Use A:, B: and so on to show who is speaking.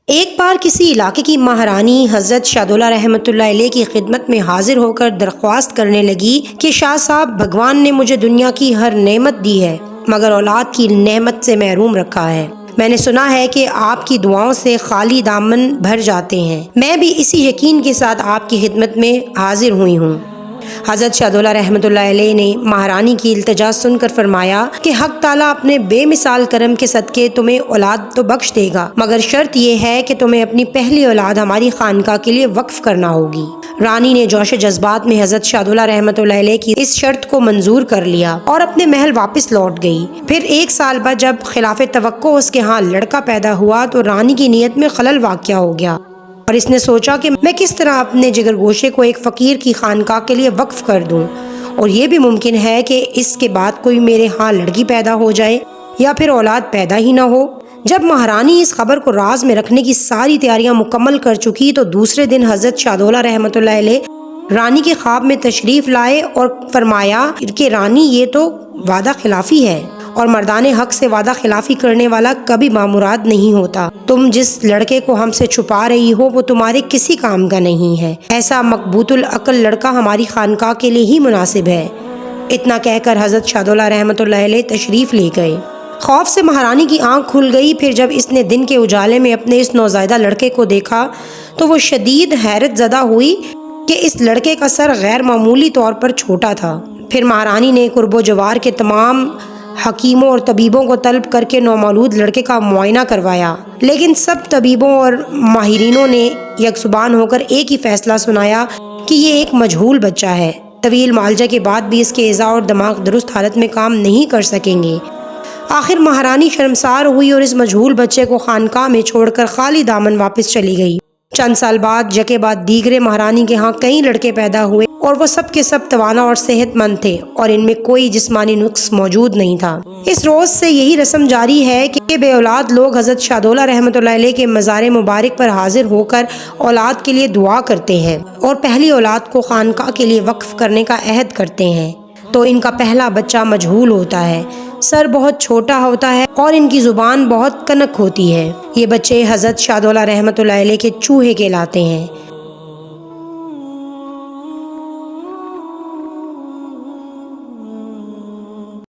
A: ایک بار کسی علاقے کی مہارانی حضرت شاہدولہ رحمۃ اللہ علیہ کی خدمت میں حاضر ہو کر درخواست کرنے لگی کہ شاہ صاحب، بھگوان نے مجھے دنیا کی ہر نعمت دی ہے مگر اولاد کی نعمت سے محروم رکھا ہے۔ میں نے سنا ہے کہ آپ کی دعاؤں سے خالی دامن بھر جاتے ہیں۔ میں بھی اسی یقین کے ساتھ آپ کی خدمت میں حاضر ہوئی ہوں۔ حضرت شاہدولہ رحمۃ اللہ علیہ نے مہارانی کی التجا سن کر فرمایا کہ حق تعالیٰ اپنے بے مثال کرم کے صدقے تمہیں اولاد تو بخش دے گا، مگر شرط یہ ہے کہ تمہیں اپنی پہلی اولاد ہماری خانقاہ کے لیے وقف کرنا ہوگی۔ رانی نے جوش جذبات میں حضرت شاہدولہ رحمۃ اللہ علیہ کی اس شرط کو منظور کر لیا اور اپنے محل واپس لوٹ گئی۔ پھر 1 سال بعد جب خلاف توقع اس کے ہاں لڑکا پیدا ہوا تو رانی کی نیت میں خلل واقع ہو گیا اور اس نے سوچا کہ میں کس طرح اپنے جگر گوشے کو ایک فقیر کی خانقاہ کے لیے وقف کر دوں، اور یہ بھی ممکن ہے کہ اس کے بعد کوئی میرے ہاں لڑکی پیدا ہو جائے یا پھر اولاد پیدا ہی نہ ہو۔ جب مہارانی اس خبر کو راز میں رکھنے کی ساری تیاریاں مکمل کر چکی تو دوسرے دن حضرت شاہدولہ رحمۃ اللہ علیہ رانی کے خواب میں تشریف لائے اور فرمایا کہ رانی، یہ تو وعدہ خلافی ہے اور مردان حق سے وعدہ خلافی کرنے والا کبھی بامراد نہیں ہوتا۔ تم جس لڑکے کو ہم سے چھپا رہی ہو وہ تمہارے کسی کام کا نہیں ہے۔ ایسا مقبوط العقل لڑکا ہماری خانقاہ کے لیے ہی مناسب ہے۔ اتنا کہہ کر حضرت شاہدولہ رحمۃ اللہ علیہ تشریف لے گئے۔ خوف سے مہارانی کی آنکھ کھل گئی۔ پھر جب اس نے دن کے اجالے میں اپنے اس نوزائیدہ لڑکے کو دیکھا تو وہ شدید حیرت زدہ ہوئی کہ اس لڑکے کا سر غیر معمولی طور پر چھوٹا تھا۔ پھر مہارانی نے قرب و جوار کے تمام حکیموں اور طبیبوں کو طلب کر کے نومولود لڑکے کا معائنہ کروایا، لیکن سب طبیبوں اور ماہرینوں نے یک زبان ہو کر ایک ہی فیصلہ سنایا کہ یہ ایک مجہول بچہ ہے۔ طویل معالجہ کے بعد بھی اس کے اعضاء اور دماغ درست حالت میں کام نہیں کر سکیں گے۔ آخر مہارانی شرمسار ہوئی اور اس مجہول بچے کو خانقاہ میں چھوڑ کر خالی دامن واپس چلی گئی۔ چند سال بعد یکے بعد دیگرے مہارانی کے ہاں کئی لڑکے پیدا ہوئے اور وہ سب کے سب توانا اور صحت مند تھے اور ان میں کوئی جسمانی نقص موجود نہیں تھا۔ اس روز سے یہی رسم جاری ہے کہ بے اولاد لوگ حضرت شاہدولہ رحمۃ اللہ علیہ کے مزار مبارک پر حاضر ہو کر اولاد کے لیے دعا کرتے ہیں اور پہلی اولاد کو خانقاہ کے لیے وقف کرنے کا عہد کرتے ہیں تو ان کا پہلا بچہ مجہول ہوتا ہے، سر بہت چھوٹا ہوتا ہے اور ان کی زبان بہت کنک ہوتی ہے۔ یہ بچے حضرت شاہدولہ رحمۃ اللہ علیہ کے چوہے کہلاتے ہیں۔